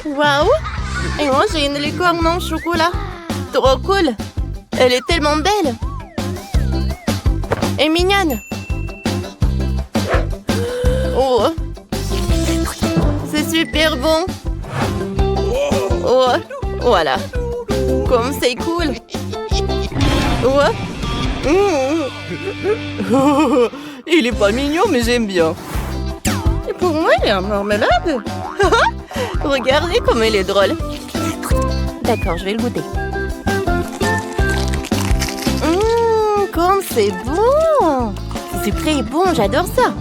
Waouh! Et moi, j'ai une licorne en chocolat. Trop cool! Elle est tellement belle! Et mignonne! Oh! C'est super bon! Oh! Voilà! Comme c'est cool! Oh! Il est pas mignon, mais j'aime bien. Et pour moi, il est en marmelade. Regardez comme il est drôle. D'accord, je vais le goûter. Comme c'est bon! C'est sucré et bon, j'adore ça.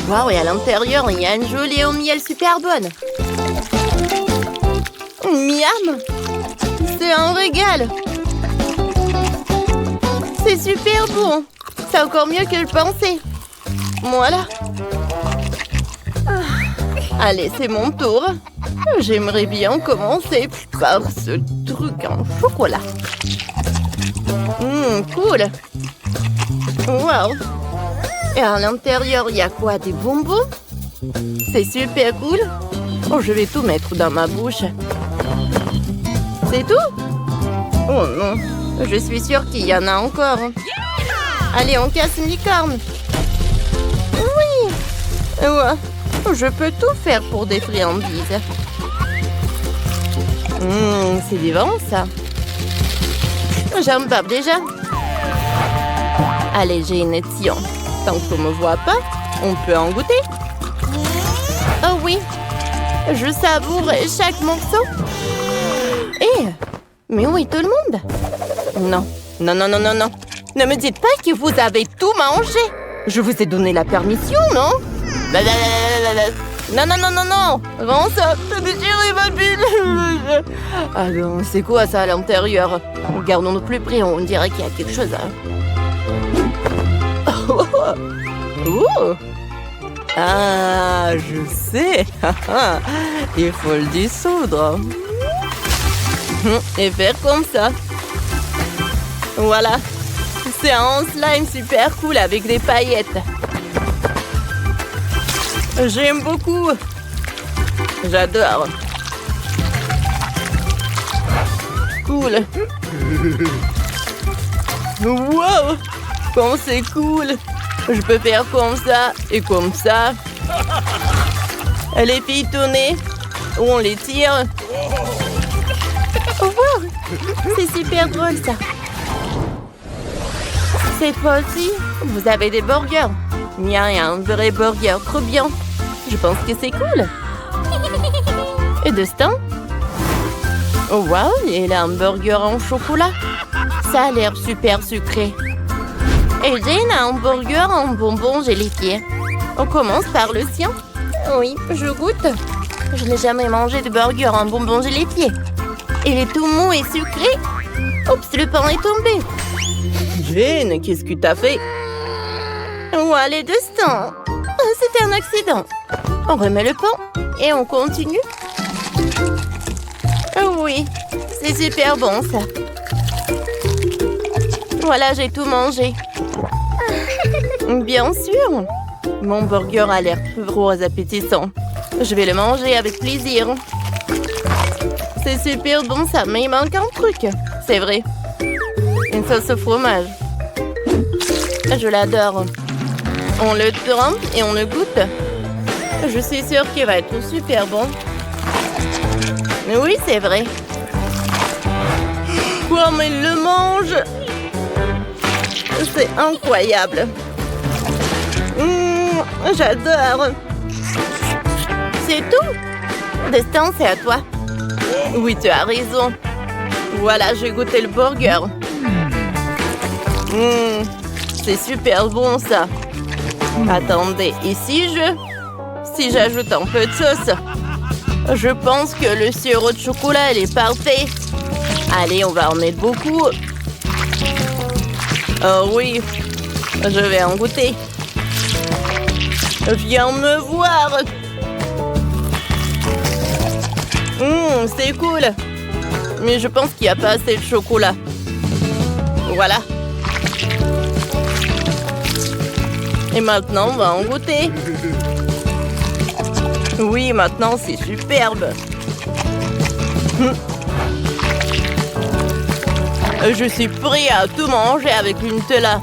Waouh, et à l'intérieur, il y a une gelée au miel super bonne. Miam! C'est un régal. C'est super bon. C'est encore mieux que je pensais. Voilà. Allez, c'est mon tour. J'aimerais bien commencer par ce truc en chocolat. Cool. Wow. Et à l'intérieur, il y a quoi? Des bonbons? C'est super cool. Oh, je vais tout mettre dans ma bouche. C'est tout? Oh non. Je suis sûre qu'il y en a encore. Allez, on casse une licorne. Oui. Ouais. Je peux tout faire pour des friandises. C'est vivant, ça. J'en bave déjà. Allez, j'ai une étillon. Tant qu'on ne me voit pas, on peut en goûter. Oh oui. Je savoure chaque morceau. Mais où est tout le monde? Non. Non, non, non, non, non. Ne me dites pas que vous avez tout mangé. Je vous ai donné la permission, non? Non, non, non, non, non. Rends ça. T'as déchiré ma pile. Ah non, c'est quoi ça à l'intérieur? Regardons de plus près, on dirait qu'il y a quelque chose. Oh. Ah, je sais. Il faut le dissoudre. Et faire comme ça. Voilà. C'est un slime super cool avec des paillettes. J'aime beaucoup. J'adore. Cool. Wow. Comme c'est cool. Je peux faire comme ça et comme ça. Les filles tournées. Où on les tire. Oh, wow. C'est super drôle, ça. Cette fois-ci, vous avez des burgers. Il y a un vrai burger, trop bien. Je pense que c'est cool. Et de ce temps? Oh, wow, il y a un burger en chocolat. Ça a l'air super sucré. Et Jane a un burger en bonbons gélifiés. On commence par le sien. Oui, je goûte. Je n'ai jamais mangé de burger en bonbons gélifiés. Il est tout mou et sucré. Oups, le pain est tombé. Jane, qu'est-ce que t'as fait? Ouais, les destins. C'était un accident. On remet le pain et on continue. Oui, c'est super bon, ça. Voilà, j'ai tout mangé. Bien sûr. Mon burger a l'air trop appétissant. Je vais le manger avec plaisir. C'est super bon, ça, mais il manque un truc. C'est vrai. Une sauce au fromage. Je l'adore. On le trempe et on le goûte. Je suis sûre qu'il va être super bon. Oui, c'est vrai. Comme il le mange. C'est incroyable. J'adore. C'est tout? Destin, c'est à toi. Oui, tu as raison. Voilà, j'ai goûté le burger. C'est super bon, ça. Attendez, et si j'ajoute un peu de sauce? Je pense que le sirop de chocolat, il est parfait. Allez, on va en mettre beaucoup. Oh oui, je vais en goûter. Viens me voir. C'est cool. Mais je pense qu'il n'y a pas assez de chocolat. Voilà. Et maintenant, on va en goûter. Oui, maintenant c'est superbe. Je suis prêt à tout manger avec une Nutella.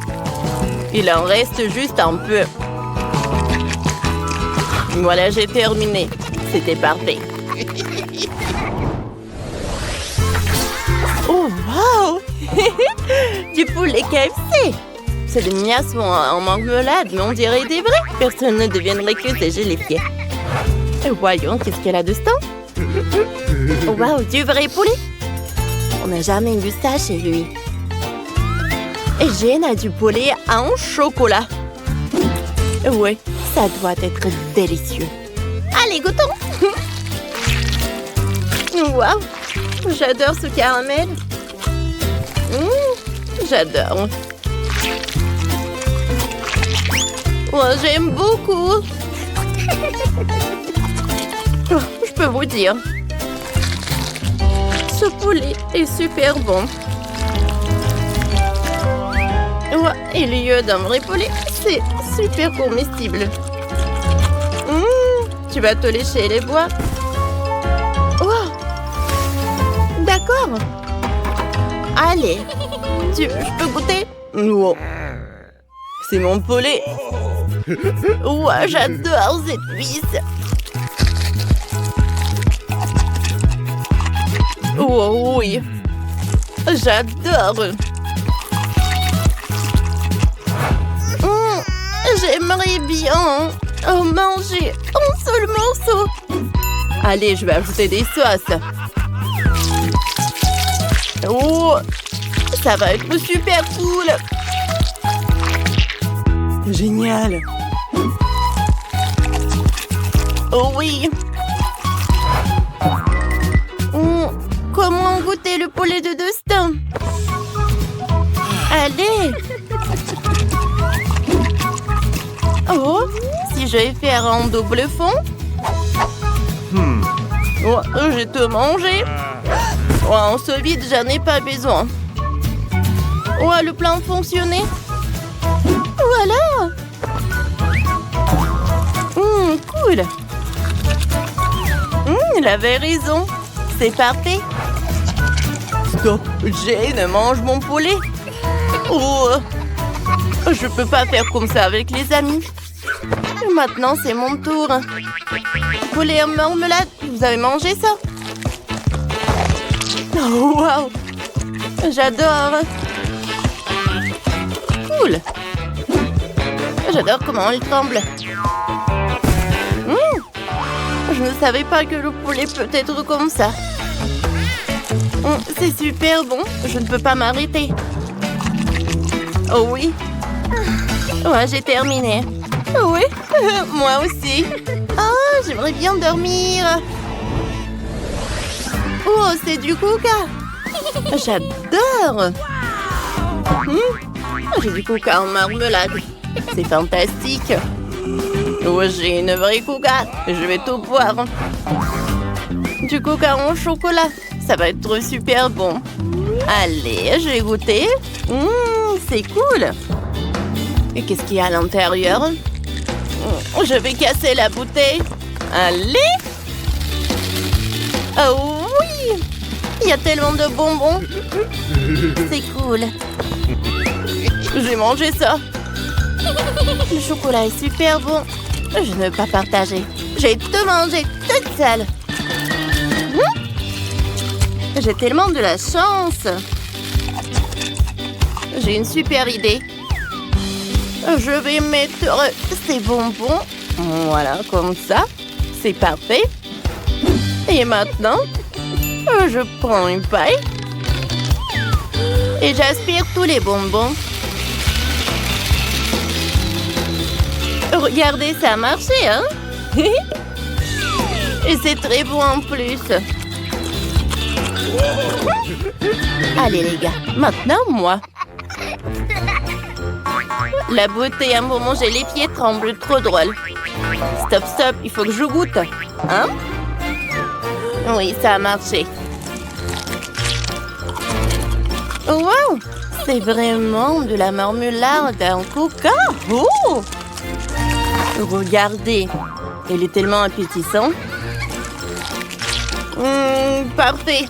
Il en reste juste un peu. Voilà, j'ai terminé. C'était parfait. Oh, wow! Du poulet KFC! Ces demi-as sont en marmelade, mais on dirait des vrais. Personne ne deviendrait que ces gélifiés. Voyons, qu'est-ce qu'elle a de dedans? Wow, du vrai poulet! On n'a jamais vu ça chez lui. Et Jane a du poulet en chocolat. Oui, ça doit être délicieux. Allez, goûtons! Wow! J'adore ce caramel. J'adore. Oh, j'aime beaucoup. Oh, je peux vous dire. Ce poulet est super bon. Oh, et le lieu d'un vrai poulet, c'est super comestible. Tu vas te lécher les bois. Oh! D'accord. Allez. Je peux goûter? Non. C'est mon poulet. Oh, j'adore cette cuisse. Oh oui. J'adore. J'aimerais bien manger un seul morceau. Allez, je vais ajouter des sauces. Oh, ça va être super cool. Génial. Oh oui. Comment goûter le poulet de Dustin? Allez. Oh, si je vais faire un double fond. Oh, j'ai tout mangé. Oh, en ce vide, j'en ai pas besoin. Oh, le plan fonctionnait. Voilà. Cool. Il avait raison. C'est parfait. Stop, Jane mange mon poulet. Oh, je peux pas faire comme ça avec les amis. Maintenant, c'est mon tour. Poulet en marmelade, vous avez mangé ça? Oh, wow! J'adore! Cool! J'adore comment il tremble. Je ne savais pas que le poulet peut être comme ça. C'est super bon. Je ne peux pas m'arrêter. Oh oui. Ouais, j'ai terminé. Oui, moi aussi. Oh, j'aimerais bien dormir. Oh, c'est du coca. J'adore. J'ai du coca en marmelade. C'est fantastique. Oh, j'ai une vraie coca. Je vais tout boire. Du coca en chocolat. Ça va être super bon. Allez, je vais goûter. C'est cool. Et qu'est-ce qu'il y a à l'intérieur? Je vais casser la bouteille. Allez. Oh oui. Il y a tellement de bonbons. C'est cool. J'ai mangé ça. Le chocolat est super bon. Je ne veux pas partager. J'ai tout mangé toute seule. J'ai tellement de la chance. J'ai une super idée. Je vais mettre ces bonbons. Voilà, comme ça. C'est parfait. Et maintenant, je prends une paille. Et j'aspire tous les bonbons. Regardez, ça a marché, hein? Et c'est très bon en plus. Allez, les gars. Maintenant, moi. La beauté, pour manger les pieds tremble, trop drôle. Stop, stop, il faut que je goûte. Hein? Oui, ça a marché. Wow! C'est vraiment de la marmelade en coca. Oh! Regardez, il est tellement appétissant. Parfait.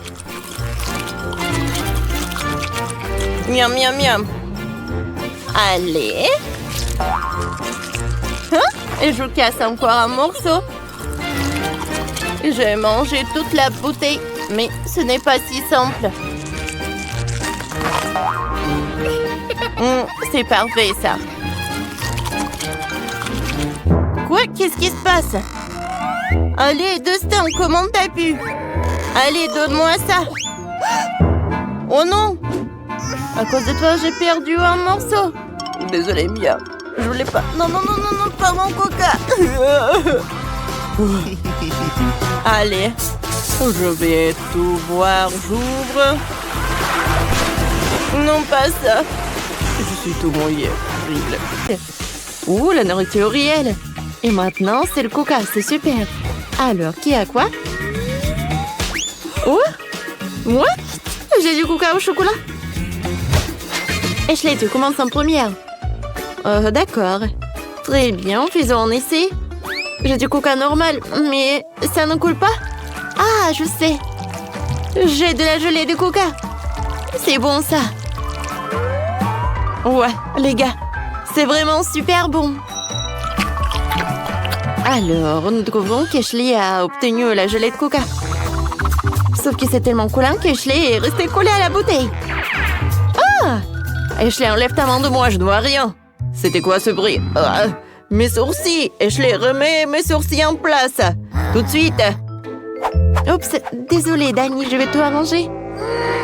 Miam, miam, miam. Allez. Et je casse encore un morceau. J'ai mangé toute la bouteille, mais ce n'est pas si simple. C'est parfait, ça. Quoi? Qu'est-ce qui se passe? Allez, Dustin, comment t'as pu? Allez, donne-moi ça. Oh non! À cause de toi, j'ai perdu un morceau. Désolée, Mia. Je voulais pas. Non, non, non, non, non, pas mon coca. Allez, je vais tout voir. J'ouvre. Non, pas ça. Je suis tout mouillé. Horrible. Ouh, la nourriture réelle. Et maintenant, c'est le coca. C'est super. Alors, qui a quoi? Oh, moi? J'ai du coca au chocolat. Ashley, tu commences en première. D'accord. Très bien, faisons un essai. J'ai du coca normal, mais ça ne coule pas. Ah, je sais. J'ai de la gelée de coca. C'est bon, ça. Ouais, les gars, c'est vraiment super bon. Alors, nous trouvons qu'Ashley a obtenu la gelée de coca. Sauf que c'est tellement coulant qu'Ashley est restée collée à la bouteille. Ah! Ashley, enlève ta main de moi, je ne vois rien. C'était quoi ce bruit? Mes sourcils! Ashley, remets mes sourcils en place. Tout de suite. Oups, désolée, Dani, je vais tout arranger.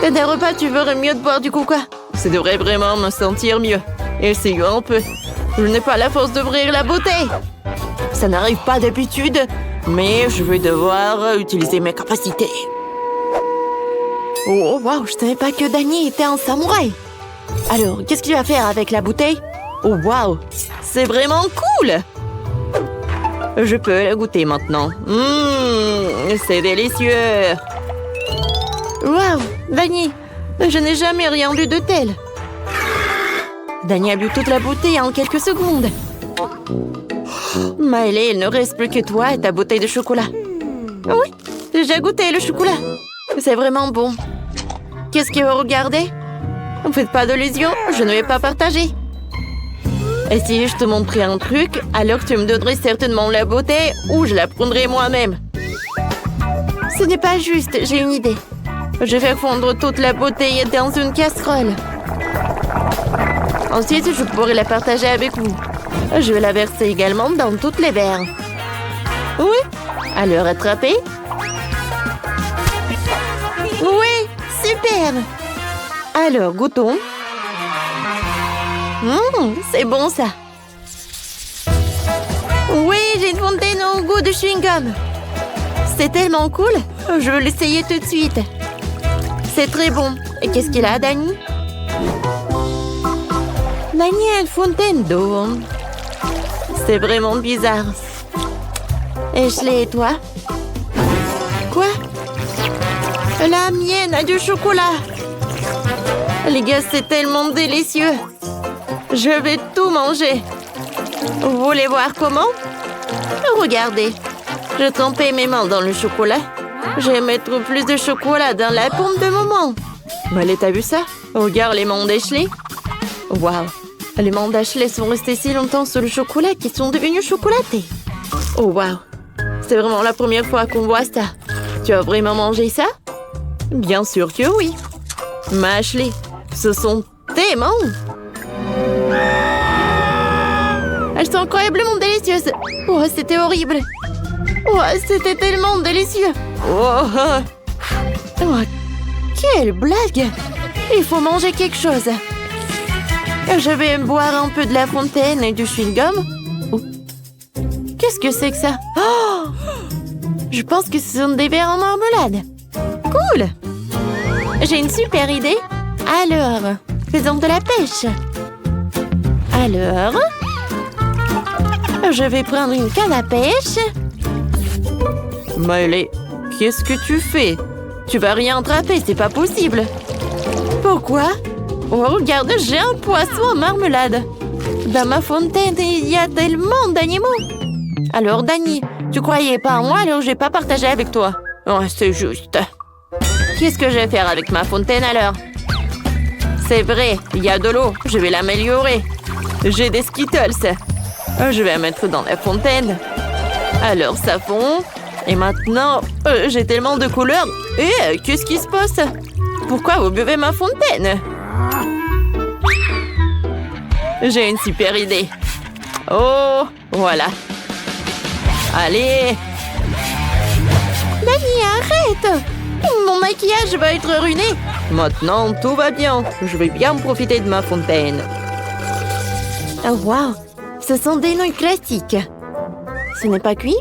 Dans un repas, tu ferais mieux de boire du coca. Ça devrait vraiment me sentir mieux. Essayons un peu. Je n'ai pas la force d'ouvrir la bouteille. Ça n'arrive pas d'habitude, mais je vais devoir utiliser mes capacités. Oh, waouh, je savais pas que Dani était un samouraï. Alors, qu'est-ce que tu vas faire avec la bouteille? Oh, waouh, c'est vraiment cool. Je peux la goûter maintenant. C'est délicieux. Waouh, Dani, je n'ai jamais rien vu de tel. Dani a bu toute la bouteille en quelques secondes. Miley, il ne reste plus que toi et ta bouteille de chocolat. Oui, j'ai goûté le chocolat. C'est vraiment bon. Qu'est-ce que vous regardez? Ne faites pas d'illusions, je ne vais pas partager. Et si je te montrais un truc, alors tu me donnerais certainement la bouteille ou je la prendrais moi-même. Ce n'est pas juste, j'ai une idée. Je vais fondre toute la bouteille dans une casserole. Ensuite, je pourrai la partager avec vous. Je vais la verser également dans toutes les verres. Oui, alors attrapez. Oui, super. Alors, goûtons. C'est bon, ça. Oui, j'ai une fontaine au goût de chewing-gum. C'est tellement cool. Je veux l'essayer tout de suite. C'est très bon. Et qu'est-ce qu'il a, Dani? Dani a une fontaine d'eau. C'est vraiment bizarre. Ashley, et toi? Quoi? La mienne a du chocolat. Les gars, c'est tellement délicieux. Je vais tout manger. Vous voulez voir comment? Regardez. Je trempais mes mains dans le chocolat. Je vais mettre plus de chocolat dans la paume de mon main. Mais t'as vu ça? Regarde les mains d'Ashley. Waouh. Les mains d'Ashley sont restées si longtemps sur le chocolat qu'ils sont devenus chocolatés. Oh waouh. C'est vraiment la première fois qu'on voit ça. Tu as vraiment mangé ça? Bien sûr que oui. Mais Ashley, ce sont tes mains. Elles sont incroyablement délicieuses. Oh, c'était horrible. Oh, c'était tellement délicieux. Oh, quelle blague. Il faut manger quelque chose. Je vais boire un peu de la fontaine et du chewing-gum. Oh. Qu'est-ce que c'est que ça? Oh, je pense que ce sont des verres en marmelade. Cool. J'ai une super idée. Alors, faisons de la pêche. Alors, je vais prendre une canne à pêche. Miley, qu'est-ce que tu fais? Tu vas rien attraper, c'est pas possible. Pourquoi? Oh, regarde, j'ai un poisson en marmelade. Dans ma fontaine, il y a tellement d'animaux. Alors, Dani, Tu croyais pas en moi, alors je vais pas partager avec toi. Oh, c'est juste. Qu'est-ce que je vais faire avec ma fontaine alors? C'est vrai, il y a de l'eau. Je vais l'améliorer. J'ai des Skittles. Je vais la mettre dans la fontaine. Alors ça fond. Et maintenant, j'ai tellement de couleurs. Et qu'est-ce qui se passe? Pourquoi vous buvez ma fontaine? J'ai une super idée. Oh, voilà. Allez. Dani, arrête! Mon maquillage va être ruiné. Maintenant, tout va bien. Je vais bien profiter de ma fontaine. Oh, wow! Ce sont des nouilles classiques. Ce n'est pas cuit?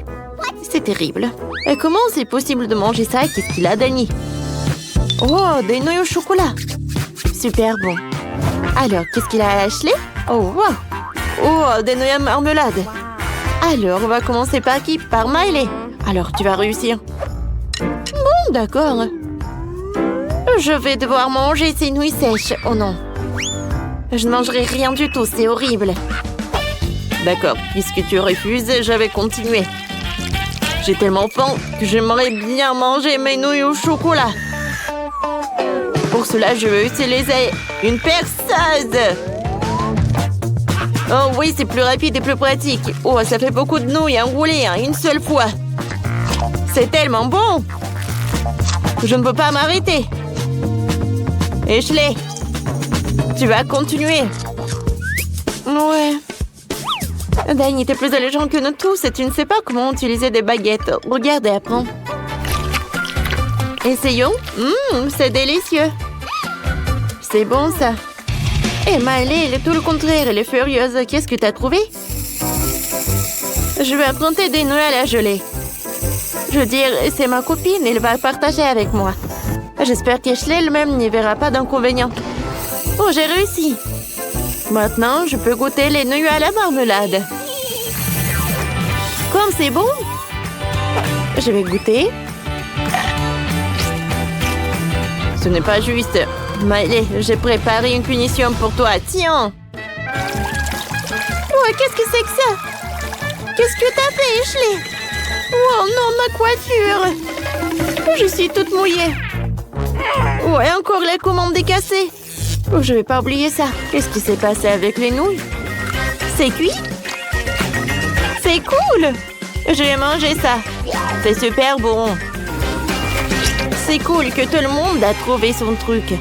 C'est terrible. Et comment c'est possible de manger ça? Qu'est-ce qu'il a, Dani? Oh, des nouilles au chocolat. Super bon. Alors, qu'est-ce qu'il a à Ashley? Oh, wow! Oh, des nouilles à marmelade. Alors, on va commencer par qui? Par Miley. Alors, tu vas réussir. Bon, d'accord. Je vais devoir manger ces nouilles sèches. Oh non. Je ne mangerai rien du tout, c'est horrible. D'accord, puisque tu refuses, je vais continuer. J'ai tellement faim que j'aimerais bien manger mes nouilles au chocolat. Pour cela, je vais utiliser une perceuse. Oh oui, c'est plus rapide et plus pratique. Oh, ça fait beaucoup de nouilles à enrouler une seule fois. C'est tellement bon. Je ne peux pas m'arrêter. Ashley, tu vas continuer. Ouais. Dani, t'es plus alléchant que nous tous et tu ne sais pas comment utiliser des baguettes. Regarde et apprends. Essayons. C'est délicieux. C'est bon, ça. Et Miley, elle est tout le contraire. Elle est furieuse. Qu'est-ce que t'as trouvé? Je vais emprunter des nouilles à la gelée. Je veux dire, c'est ma copine. Elle va partager avec moi. J'espère qu'Ashley elle-même n'y verra pas d'inconvénient. Oh, j'ai réussi. Maintenant, je peux goûter les nouilles à la marmelade. Comme c'est bon. Je vais goûter. Ce n'est pas juste. Miley, j'ai préparé une punition pour toi. Tiens. Oh, qu'est-ce que c'est que ça? Qu'est-ce que t'as fait, Ashley? Oh non, ma coiffure. Je suis toute mouillée. Ouais, encore la commande est cassée. Oh, je vais pas oublier ça. Qu'est-ce qui s'est passé avec les nouilles? C'est cuit? C'est cool! Je vais manger ça. C'est super bon. C'est cool que tout le monde a trouvé son truc.